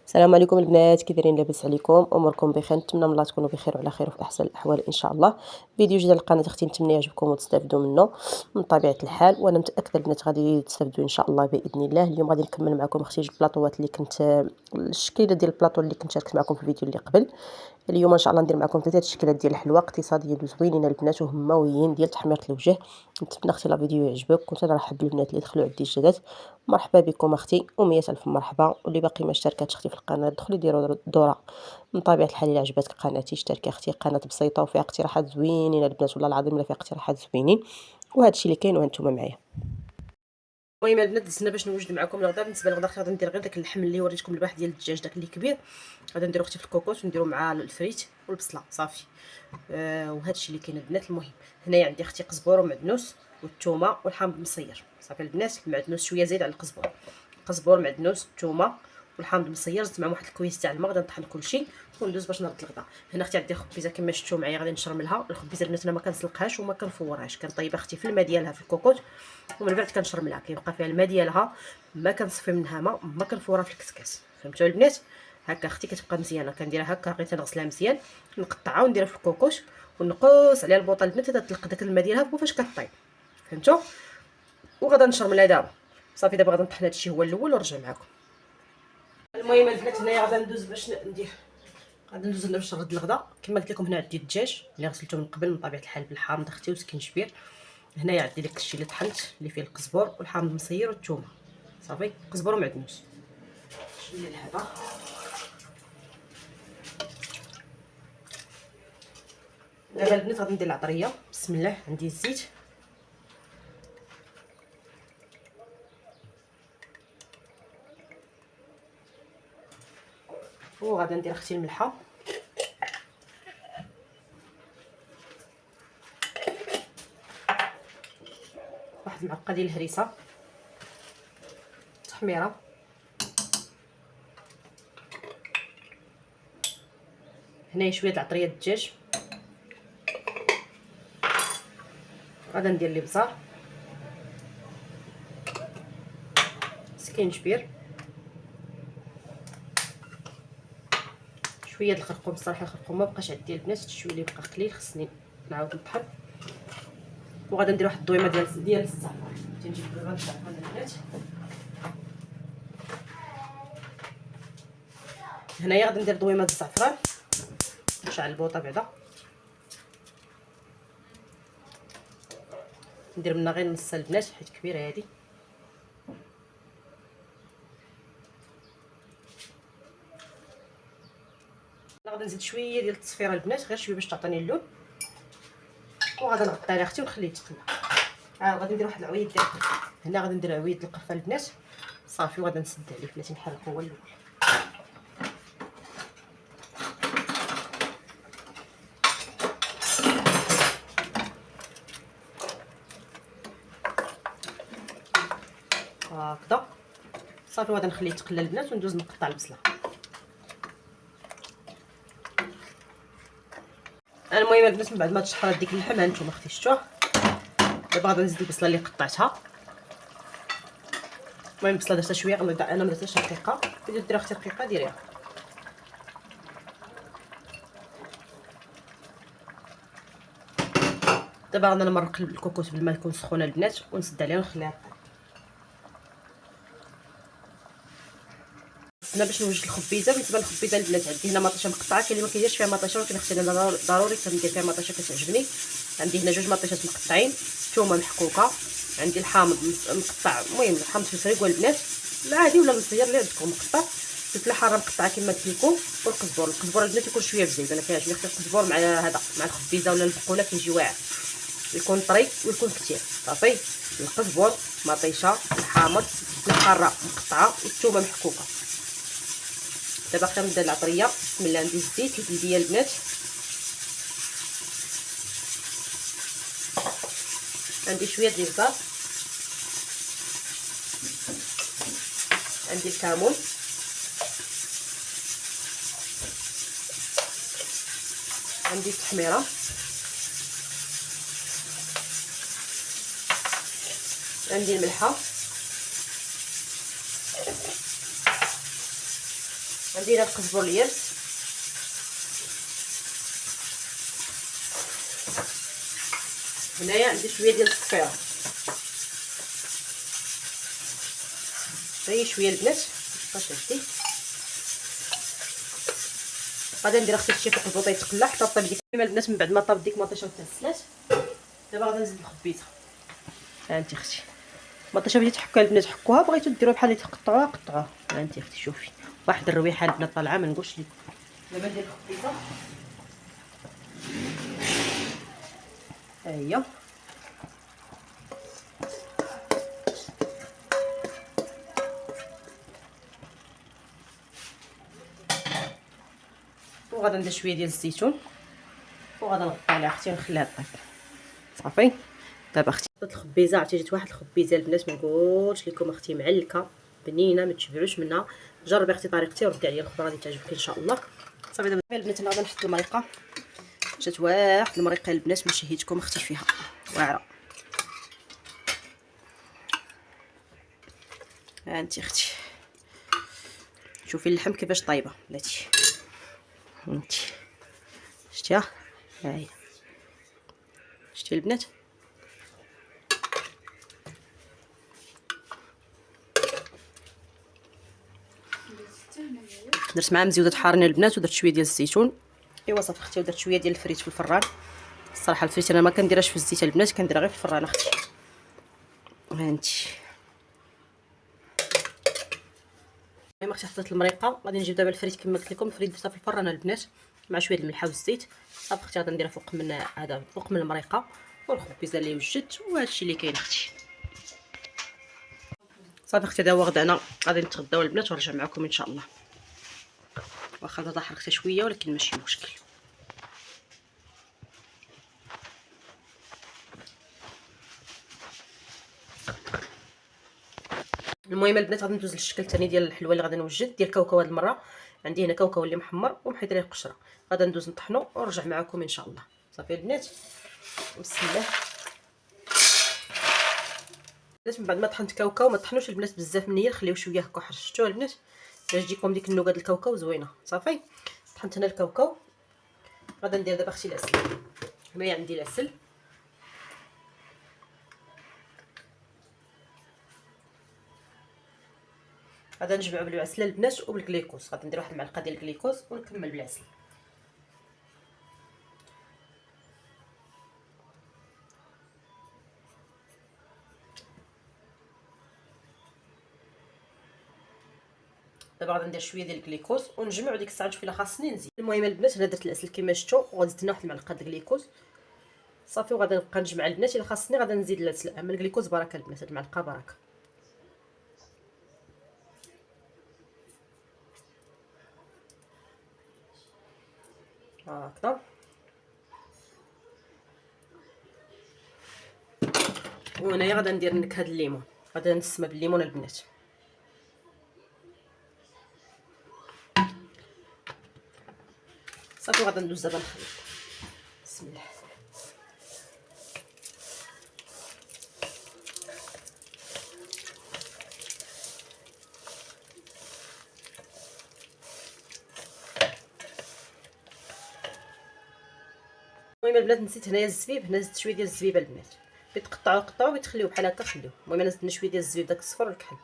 السلام عليكم البنات، كي دايرين؟ لاباس عليكم؟ اموركم بخير؟ نتمنى من الله تكونوا بخير وعلى خير وفي احسن الاحوال ان شاء الله. فيديو جديد للقناه اختي، نتمنى يعجبكم وتستافدوا منه من طبيعه الحال، وانا متاكده البنات غادي تستافدوا ان شاء الله باذن الله. اليوم غادي نكمل معكم اختي جوج بلاطوات اللي كنت الشكيله ديال البلاطو اللي كنت شاركت معكم في الفيديو اللي قبل. اليوم ان شاء الله ندير معكم ثلاثه الشكلات ديال الحلوى اقتصاديين وزوينين البنات وهمويين ديال تحميره الوجه. نتمنى اختي لا فيديو يعجبك، كنت نرحب بالبنات اللي دخلوا عندي الجداد. مرحبا بكم اختي، ومية الف مرحبا. واللي باقي ما اشتركتش اختي في القناه دخلي ديروا دورة. من طبيعه الحال الا عجبتك قناتي اشتركي اختي، قناه بسيطه وفيها اقتراحات زوينين البنات، والله العظيم الا فيها اقتراحات زوينين، وهذا الشيء اللي كاين وهانتوما معايا. المهم البنات دزنا باش نوجد معكم الغدا. بالنسبه للغدا غادي ندير غير داك اللحم اللي وريتكم البارح ديال الدجاج داك اللي كبير، غادي نديرو اختي في الكوكوط ونديرو مع الفريت والبصله صافي. وهذا الشيء اللي كاين البنات. المهم هنايا عندي اختي قزبور ومعدنوس والثومه والحامض المصير صافي البنات. المعدنوس شويه زايد على القزبور، قزبور معدنوس الثومه والحامض المصير، زدت معهم واحد الكويس تاع الماء، غادي نطحن كلشي وندوز باش نرد الغدا. هنا اختي عندي خبيزه كما شفتوا معايا، غادي نشرملها. الخبيزه البنات انا ما كنسلقهاش وما كنفورهاش، كنطيبها اختي في الماء ديالها في الكوكوط، ومن بعد كنشرملها كيبقى فيها الماء ديالها، ما كنصفي منها ما كنفورها في الكسكاس. فهمتوا البنات؟ هكا اختي كتبقى مزيانه. كنديرها هكا غير تنغسلها مزيان، نقطعها ونديرها في الكوكوط ونقص عليها البوطه البنات حتى تطلق داك الماء ديالها فاش كطيب. فهمتوا؟ وغادا نشرملها دابا صافي. دابا غادا نطحن هادشي هو الاول ونرجع معكم. المهم البنات هنايا غادا ندوز باش ندير، غادا ندوز باش نرد الغدا. كما قلت لكم هنا عندي الدجاج اللي غسلته من قبل من طبيعه الحال بالحامض اختي وسكينجبير. هنايا عندي داك الشيء اللي طحنت اللي فيه القزبر والحامض المصير والثومه صافي، قزبر ومعدنوس. شويه الهبه دابا البنات غادي ندير العطريه. بسم الله. عندي الزيت، وغادا ندير اختي الملحه، واحد المعلقه ديال الهريسه تحميره، هنايا شويه د العطريه الدجاج، غادا ندير لي بزار، سكينجبير، شويه د الخرقوم. الصراحه الخرقوم ما بقاش عندي البنات، شويه اللي بقى قليل خصني نعاود نطحن. وغادا ندير واحد الضويمه ديال الزعفران. تنجيب ضويمه الزعفران البنات. هنايا غادي ندير ضويمه الزعفران، نشعل البوطه بعدا، ندير منها غير نص البنات حيت كبيره هذه. غادي نزيد شويه ديال التصفيره البنات، غير شويه باش تعطيني اللون، وغادي نغطي عليها اختي ونخليه يتقلى. غادي ندير واحد العويد ديال هنا، غادي ندير عويد القرفه البنات صافي، وغادي نسد عليه بلاتي نحركو هو الاول. هكذا صافي، وغادي نخليه يتقلى البنات وندوز نقطع البصله. المهم البنات من بعد ما تشحرات ديك اللحم هانتوما اختي شفتوه. دابا غادي نزيد البصله اللي قطعتها. المهم البصله درتها شويه، انا ما درتهاش رقيقه، الا ديرها اختي رقيقه ديريها. دابا غادي نمرق الكوكوط بالماء يكون سخون البنات ونسد عليها ونخليها طيب. انا باش نوجد الخبيزه. بالنسبه للخبيزه البنات عندي هنا مطيشه مقطعه، كاين اللي ما كيديرش فيها مطيشه، ولكن اختي انا ضروري كندير فيها مطيشه كتعجبني. عندي هنا جوج مطيشات مقطعين، ثومه محكوكه، عندي الحامض مقطع، المهم الحامض في الفريكو البنات العادي ولا المصير اللي عندكم مقطع، الفلفله حاره مقطعه كما قلت لكم، والقزبور. القزبور البنات يكون شويه بزيت، انا كيعجبني اختي القزبور مع هذا مع الخبيزه ولا البقوله كيجي واعر، يكون طري ويكون كثير صافي. القزبور مطيشه، الحامض، الفلفله حاره مقطعه والثومه محكوكه. دابا كنبدا العطريه. بسم الله. عندي الزيت البلديه البنات، عندي شويه ديال الزيت، عندي الكمون، عندي التحميره، عندي الملحه، غندير القزبر اليابس، هنايا عندي شويه ديال الصفيره، غير شويه البنات باش عندي. غادي ندير اختي شي فوق البوطه يتقلى حتى طيب ديك البنات. من بعد ما طاب ديك مطيشه وتغسلات دابا غادي نزيد الخبيزه. ها انت اختي مطيشه بغيتي تحكوها البنات حكوها، بغيتو ديروها بحال اللي تقطعوها قطعوها. ها انت اختي شوفي واحد الرويحه البنات طالعه ما نقولش لكم. دابا ندير الخبيزه، ها هي وغادي ندير شويه ديال الزيتون وغادي نغطي عليها اختي ونخليها طيب صافي. دابا اختي حطيت الخبيزه، عرفتي جات واحد الخبيزه البنات ما نقولش لكم اختي معلكه بنينه ما تشبعوش منها. جربي اختي طريقتي وردي عليا الخضره غادي تعجبك ان شاء الله. صافي دابا البنات انا غادي نحط المريقه. جات واحد المريقه البنات ما شهيتكم اختي فيها واعره. ها انت اختي شوفي اللحم كيفاش طايبه بلاتي، انت شتيها ها هي شتي البنات. درت معها مزيوده حارين البنات ودرت شويه ديال الزيتون. ايوا صافي اختي ودرت شويه ديال الفريت في الفران. الصراحه الفريت انا ما كنديرهاش في الزيت البنات، كنديرها غير في الفران اختي. ها انت المهم اختي حطيت المريقه، غادي نجيب دابا الفريت كما قلت لكم. الفريت درتها في الفران البنات مع شويه الملحه والزيت. صافي اختي غادي نديرها فوق من هذا فوق من المريقه والخبيزه اللي وجدت وهادشي اللي كاين اختي. صافي اختي هذا هو غدانا، غادي نتغداو البنات ونرجع معكم ان شاء الله. واخا هذا حرقته شويه ولكن ماشي مشكل. المهم البنات غادي ندوز للشكل الثاني ديال الحلوه اللي غادي نوجد ديال الكاوكاو. هذه المره عندي هنا كاوكاو اللي محمر ومحيد عليه القشره، غادي ندوز نطحنو ونرجع معكم ان شاء الله. صافي البنات بسم الله. البنات من بعد ما طحنت كاوكاو ما طحنوش البنات بزاف من هي، خليو شويه هكا حرش. شفتوا البنات باش تجيكم ديك النوكه ديال الكاوكاو زوينه. صافي طحنت هنا الكاوكاو. غادي ندير دابا اختي العسل. هنايا عندي العسل، غادي نجمعو بالعسل البنات وبالكليكوز. غادي ندير واحد المعلقه ديال الكليكوز ونكمل بالعسل. دابا غادي ندير شويه ديال الكليكوز ونجمع ديك الساعه نشوف الا خاصني نزيد. المهم البنات انا درت العسل كما شفتوا وغادي زدت واحد المعلقه ديال الكليكوز صافي. وغادي نبقى نجمع البنات الا خاصني غادي نزيد العسل. اما الكليكوز بركه البنات، هاد المعلقه بركه. هكذا وهنايا غادي ندير نكهه الليمون، غادي نسمى بالليمون البنات. صافي غادي ندوز دابا نخلط. بسم الله. المهم البنات نسيت هنايا الزبيب، هنا زدت شويه ديال الزبيبه البنات. بتقطعوا قطعوا وتخليوه بحال هكا خليوه. المهم انا زدنا شويه ديال الزبيب داك الصفر والكحل.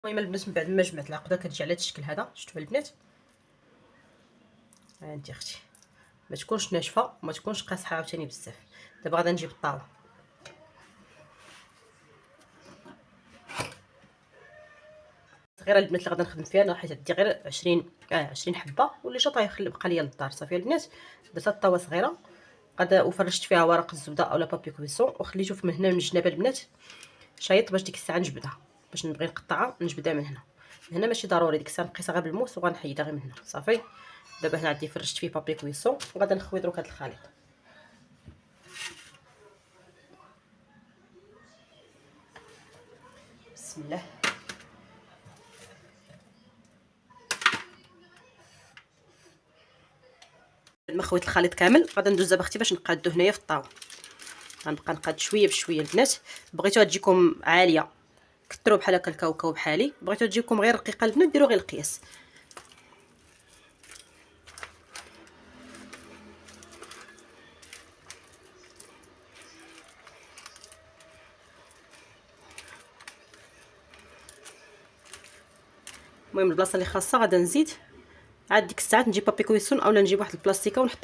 المهم البنات من بعد ما جمعت العقده كتجي على هذا الشكل هذا. شفتوا البنات ها انت اختي ما تكونش ناشفه وما تكونش قاصحه عاوتاني بزاف. دابا غادي نجيب الطاوله صغيره البنات اللي غادي نخدم فيها انا، حيت عندي غير 20 حبه واللي شاطا يخلي بقى ليا للدار. صافي البنات درت الطاوه صغيره غادا وفرشت فيها ورق الزبده اولا بابي كويسون وخليته من هنا من الجناب البنات شايط باش ديك الساعه نجبدها. باش نبغي نقطعها نجبدها من هنا. هنا ماشي ضروري، ديك الساعه نقيسها غير بالموس وغنحيدها غير من هنا. صافي دابا هنا عندي فرشت فيه بابي كويسون وغادا نخوي دروك هذا الخليط. بسم الله. بعد ما خويت الخليط كامل غادا ندوز دابا اختي باش نقادو هنايا في الطاوه. غنبقى نقاد شويه بشويه البنات. بغيتوها تجيكم عاليه كثروا بحال هكا الكاوكاو بحالي، بغيتوها تجيكم غير رقيقه البنات ديروا غير القياس. المهم البلاصه اللي خاصه غادا نزيد عاد ديك الساعات نجيب بابي كويسون اولا نجيب واحد البلاستيكه ونحط.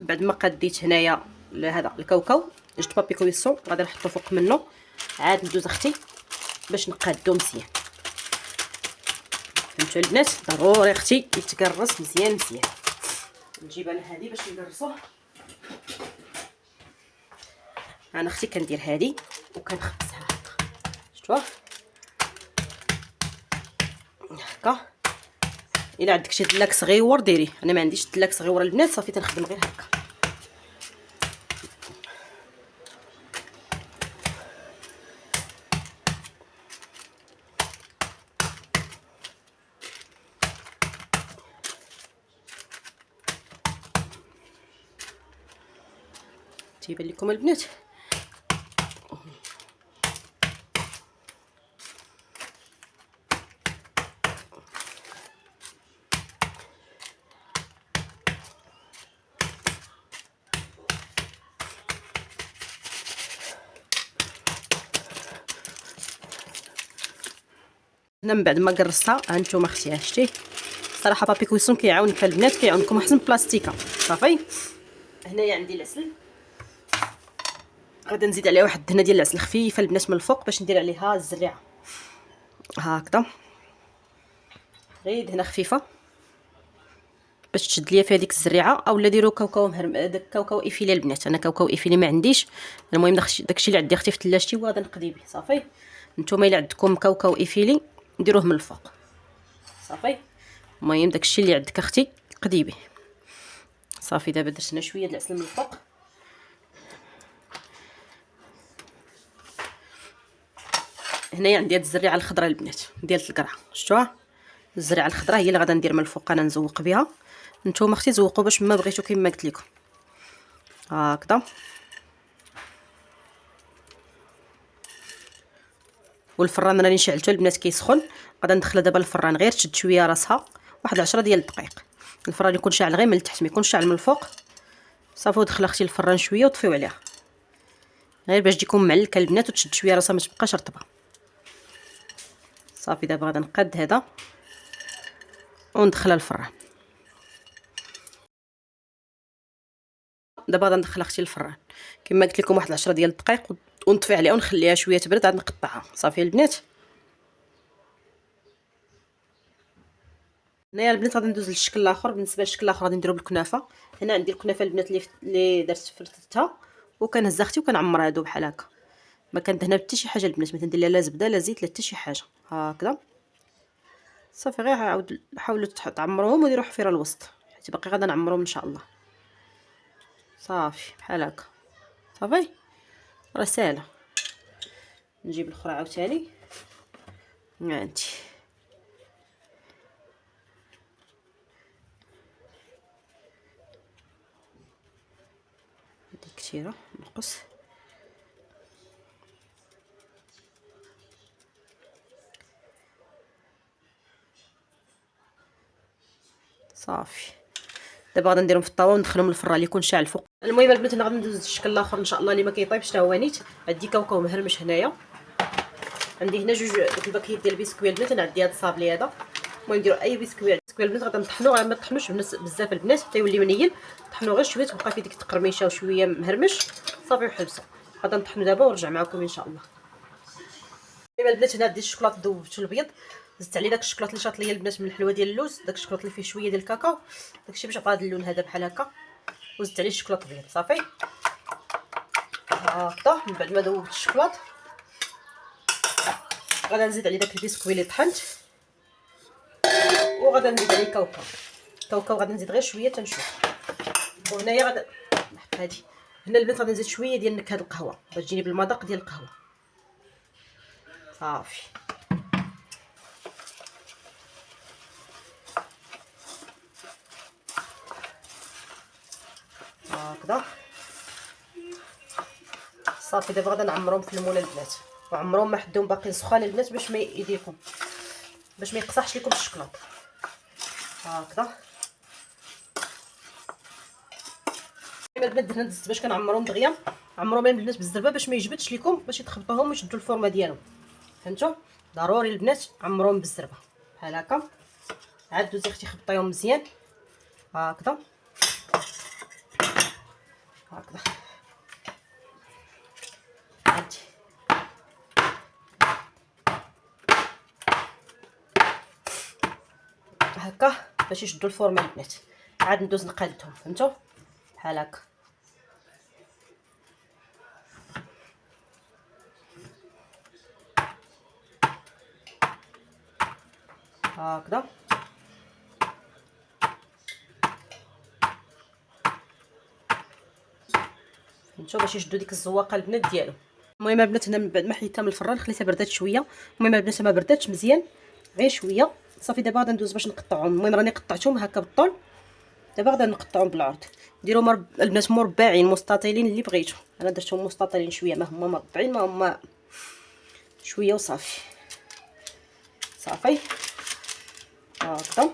بعد ما قديت هنايا هذا الكاوكاو جبت بابي كويسون غادي نحطو فوق منه، عاد ندوز اختي باش نقادو مزيان. فهمتوا البنات؟ ضروري اختي يتقرص مزيان مزيان. نجيب انا هذه باش نقرصوه. انا اختي كندير هذه وكنخبزها هكا، شفتوها هكا. الا عندك شي دلاك صغيور ديريه، انا ما عنديش دلاك صغيور البنات صافي تنخدم غير هكا. تيبان لكم البنات هنا من بعد ما قرصتها هانتوما اختي شتي. صراحه بابي كويسون كيعاونك البنات، كيعاونكم احسن بلاستيكه. صافي هنايا عندي العسل، غادا نزيد عليها واحد الدهنه ديال العسل خفيفه البنات من الفوق باش ندير عليها الزريعه هكذا، غير دهنه خفيفه باش تشد ليا فيها ديك الزريعه. اولا ديروا كاوكاو مهرم، داك كاوكاو ايفيلي البنات، انا كاوكاو ايفيلي ما عنديش. المهم داكشي اللي عندي اختي في ثلاجتي وغادا نقضي به. صافي نتوما الا عندكم كاوكاو ايفيلي ديروه من الفوق. صافي المهم داكشي اللي عندك اختي قضي به. صافي دابا درتنا شويه د العسل من الفوق. هنايا عندي هاد الزريعه الخضراء البنات ديال القرعه، شفتوها الزريعه الخضراء هي اللي غادا ندير من الفوق، انا نزوق بها. نتوما اختي زوقوا باش ما بغيتو كما قلت لكم هكذا. والفران راني شعلته البنات كيسخن، غادا ندخلها دابا الفران غير تشد شويه راسها واحد 10 ديال الدقائق. الفران يكون شاعل غير من التحت ما يكونش شاعل من الفوق. صافي ودخل اختي الفران شويه وطفيو عليها غير باش تجيكم معلكه البنات وتشد شويه راسها ما تبقاش رطبه. صافي دابا غادا نقاد هذا وندخلها الفران. دابا غادا ندخل اختي الفران كما قلت لكم واحد 10 ديال الدقائق ونطفي عليها ونخليها شويه تبرد عاد نقطعها. صافي البنات هنايا البنات غادي ندوز للشكل الاخر. بالنسبه للشكل الاخر غادي نديرو بالكنافه. هنا عندي الكنافه البنات اللي درت فرتتها وكنهز اختي وكنعمر هادو بحال هكا، ما كندهنها حتى شي حاجه البنات، ما تندير لها لا زبده لا زيت لا حتى شي حاجه هكذا. صافي غير عاود حاولوا تعمروهم وديروا حفيره الوسط حيت باقي غادا نعمرهم ان شاء الله. صافي بحال هكا صافي راه ساهله. نجيب الاخرى عاوتاني عندي هذيك كثيره نقص. صافي دابا غادا نديرهم في الطاوه وندخلهم للفران اللي يكون شاعل الفوق. المهم البنات انا غادي ندوز للشكل الاخر ان شاء الله اللي ما كيطيبش حتى هو نيت. عندي كاوكاو مهرمش هنايا، عندي هنا جوج دوك الباكيت ديال البسكويت البنات، انا عندي هذا الصابلي هذا. المهم ديروا اي بسكويت البنات غادا نطحنوه، غير ما تطحنوش بزاف البنات حتى يولي منيل. طحنوه غير شويه تبقى فيه ديك التقرميشه وشويه مهرمش. صافي وحبسوا. غادا نطحنوا دابا ونرجع معكم ان شاء الله. دابا البنات هنا ديت الشوكولاط ذوبته البيض، زدت عليه داك الشوكولاط اللي شاط ليا البنات من الحلوه ديال اللوز، داك الشوكولاط اللي فيه شويه ديال الكاكاو داكشي باش عطاه هذا اللون هذا بحال هكا، وزدت عليه الشوكولاط البيض. صافي هكا من بعد ما ذوبت الشوكولاط غادا نزيد عليه داك البسكويت اللي طحنت وغادا نزيد عليه كاوكاو غادا نزيد غير شويه تنشوف. وهنايا غادا نحط هادي هنا البنات غادا نزيد شويه ديال نكهه القهوه باش تجيني بالمذاق ديال القهوه. صافي هكذا صافي دابا غادا نعمرهم في الموله البنات، وعمرهم ما حدهم باقيين سخان البنات باش ما يديكم، باش ما يقصحش لكم الشكلاط. هكذا البنات درنا دزت باش كنعمرهم دغيا، عمرهم البنات بالزربه باش ما يجبدش لكم، باش يتخبطوهم ويشدوا الفورمه ديالهم. فهمتوا؟ ضروري البنات عمرهم بالزربه بحال هكا. عاد دوزي اختي خبطيهم مزيان هكذا هكذا. عادي هكا باش يشدوا الفورمه البنات. عاد ندوز نقادهم. فهمتوا؟ بحال هكا هكذا. فهمتوا؟ باش يشدوا ديك الزواقه البنات ديالو. المهم البنات هنا من بعد ما حيدتها من الفران خليتها بردات شويه. المهم البنات ما برداتش مزيان غير شويه. صافي دابا غادا ندوز باش نقطعهم. المهم راني قطعتهم هكا بالطول، دابا غادا نقطعهم بالعرض. ديروا البنات مربعين مستطيلين اللي بغيتو. انا درتهم مستطيلين شويه، ما هما مربعين ما هما شويه وصافي. صافي هكذا.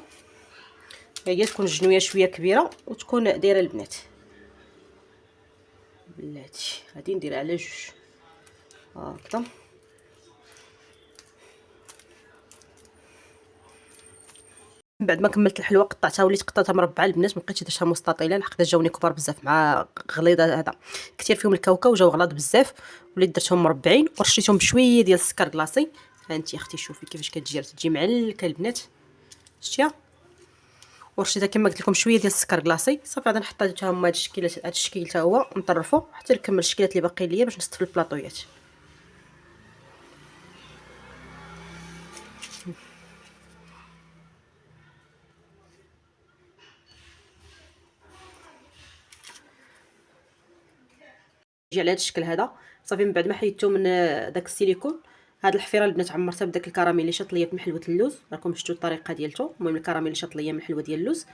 هي تكون الجنويه شويه كبيره وتكون دايره البنات. بلاتي غادي نديرها على جوج هكذا. من بعد ما كملت الحلوه قطعتها، وليت قطعتها مربعه البنات، مابقيتش درتها مستطيله لحقت جاوني كبار بزاف مع غليظه. هذا كثير فيهم الكاوكاو وجاو غلاظ بزاف، وليت درتهم مربعين ورشيتهم بشويه ديال السكر كلاصي. ها انت اختي شوفي كيفاش كتجي معلكه البنات، شتيها؟ ورشيتها كما قلت لكم شويه ديال السكر كلاصي. صافي غادي نحط حتى هما هاد الشكيلات، هاد الشكل حتى هو نطرفو حتى نكمل الشكيلات اللي باقيين ليا باش نصط في البلاطويات. يجي على هذا الشكل هذا. صافي من بعد ما حيدتو من داك السيليكون، هاد الحفيره البنات عمرتها بداك الكراميل اللي شاط ليا من حلوه اللوز. راكم شفتوا الطريقه ديالته. المهم الكراميل اللي شاط ليا من حلوه ديال اللوز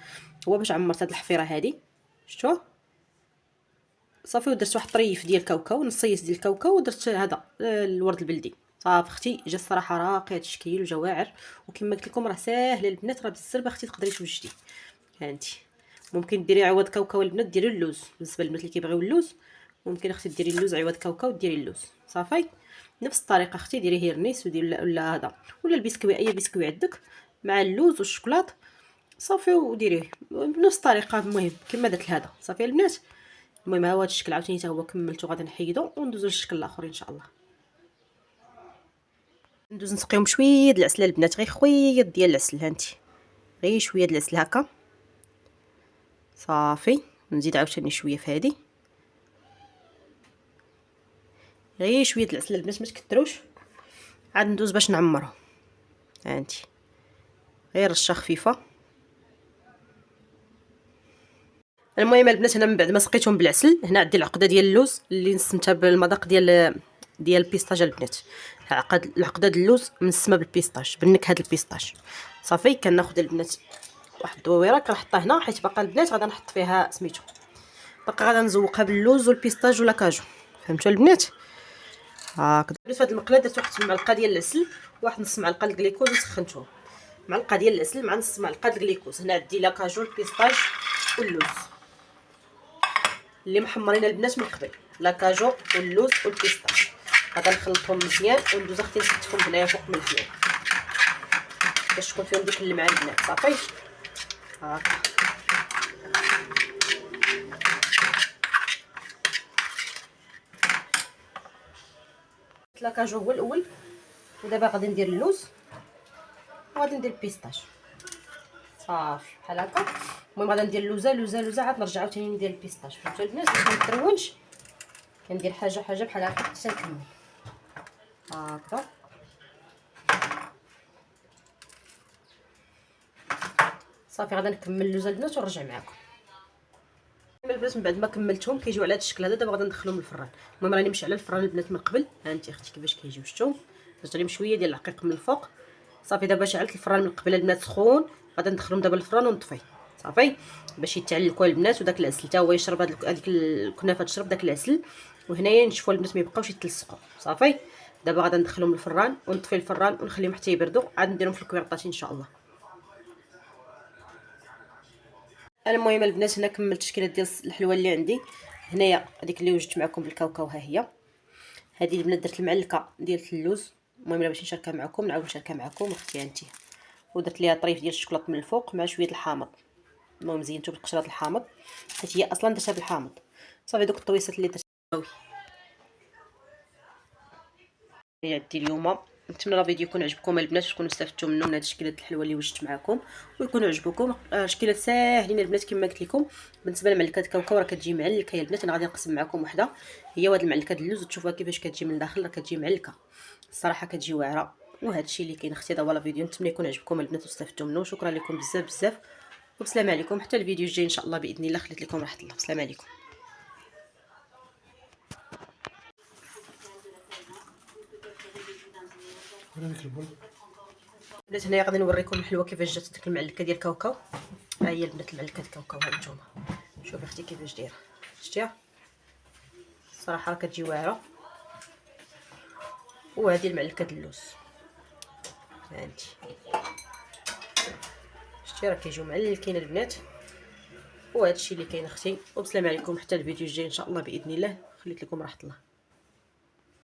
هو باش عمرت هاد الحفيره هادي. شفتوه؟ صافي ودرت واحد الطريف ديال الكاوكاو، نصيص ديال الكاوكاو، ودرت هذا الورد البلدي. صافي اختي جا الصراحه راقي هاد الشكل وجا واعر. وكما قلت لكم راه ساهل البنات، راه بالزربه اختي تقدري توجدي. هانتي ممكن ديري عوض كاوكاو البنات ديري اللوز. بالنسبه للبنات اللي كيبغيو اللوز ممكن اختي ديري اللوز عوض كاوكاو ديري اللوز. صافي نفس الطريقه اختي ديري هيرنيس وديري ولا هذا ولا البسكوي، اي بسكوي عندك مع اللوز والشوكولاط. صافي وديريه بنفس الطريقه. المهم كما درت لهذا. صافي البنات. المهم ها هو هذا الشكل عاوتاني حتى هو كملته. غادي نحيدو وندوزو للشكل الاخر ان شاء الله. ندوز نسقيهم شويه د العسل البنات، غير خويط ديال العسل. هانتي غير شويه د العسل هكا. صافي نزيد عاوتاني شويه في هذه، غير شويه د العسل البنات ما تكثروش. عاد ندوز باش نعمرهم. هانتي غير رشه خفيفه. المهم البنات هنا من بعد ما سقيتهم بالعسل، هنا عندي العقده ديال اللوز اللي نسمتها بالمذاق ديال البيستاج البنات. العقده ديال اللوز منسمه بالبيستاج، بالنكهه ديال البيستاج. صافي كناخذ البنات واحد الدويره كنحطها هنا، حيت باقا البنات غادا نحط فيها سميتو، باقا غادا نزوقها باللوز والبيستاج ولا كاجو. فهمتوا البنات؟ هكذا. درت هاد المقله، درت واحد المعلقه ديال العسل واحد نص معلقه د الكليكوز وسخنتهم. معلقه ديال العسل مع نص معلقه د الكليكوز. هنا عندي لا كاجو البيستاج واللوز اللي محمرين البنات من قبل، لا كاجو واللوز والبيستاج. غادا نخلطهم مزيان وندوز اختي نسقفهم هنايا فوق من الحليب باش تكون فيهم ديك اللمعه البنات. صافي هاكا. لا كاجو هو الاول، ودابا غادي ندير اللوز وغادي ندير البيستاج. صافي بحال هكا. المهم غادي ندير لوزه عاد نرجع عاوتاني ندير البيستاج. فهمتوا البنات؟ باش ما نترونش كندير حاجه بحال هكا حتى نكمل. هكذا صافي. غادي نكمل اللوزه البنات ونرجع معكم. البنات من بعد ما كملتهم كيجيو على هذا الشكل هذا. دابا غادي ندخلهم للفران. المهم راني مشعله الفران البنات من قبل. ها انت اختي كيفاش كيجيو. شفتوا درت عليهم شويه ديال العقيق من الفوق. صافي دابا شعلت الفران من قبل البنات سخون. غادي ندخلهم دابا للفران ونطفي. صافي باش يتعلقوا البنات وداك العسل حتى هو يشرب هذيك الكنافه تشرب داك العسل وهنايا نشوفوا البنات ما يبقاوش يتلصقوا. صافي دابا غادا ندخلهم للفران ونطفي الفران ونخليهم حتى يبردوا، عاد نديرهم في الكويرطات ان شاء الله. المهم البنات هنا كملت التشكيله ديال الحلوه اللي عندي. هنايا هذيك اللي وجدت معكم بالكاوكاو ها هي. هذه البنات درت المعلكه ديال اللوز، المهم باش نشاركها معكم نعاود نشاركها معكم اختي انت. ودرت ليها طريف ديال الشوكولاط من الفوق مع شويه الحامض. المهم زينتو بالقشره الحامض حيت هي اصلا درتها بالحامض. صافي دوك الطويصات اللي درت هي عندي اليوم. نتمنى الفيديو يكون عجبكم البنات، تكونوا استفدتوا منه من هذه الشكلات الحلوه اللي وجدت معكم ويكونوا عجبوكم. شكلات ساهلين البنات كما قلت لكم. بالنسبه لمعلكه الكاوكاو راه كتجي معلكه يا البنات، انا غادي نقسم معكم وحده هي وهاد المعلكه ديال اللوز وتشوفوها كيفاش كتجي من الداخل، راه كتجي معلكه الصراحه كتجي واعره. وهذا الشيء اللي كاين اختي، هذا هو الفيديو. نتمنى يكون عجبكم البنات واستفدتوا منه. شكرا لكم بزاف بزاف وبسلام عليكم حتى الفيديو الجاي ان شاء الله باذن الله. خليت لكم راحه الله. بسلام عليكم. البنات هنايا غادي نوريكم الحلوه كيفاش جات ديك المعلكه ديال الكاوكاو. ها هي البنات المعلكه ديال الكاوكاو، ها نتوما شوفي اختي كيفاش دايره، شتيها الصراحه راه كتجي واعره. وهذه المعلكه ديال اللوز ها انت شتي راه كيجيو معلكين البنات. وهذا الشيء اللي كاين اختي، وبسلام عليكم حتى الفيديو الجاي ان شاء الله باذن الله. خليت لكم راحه الله.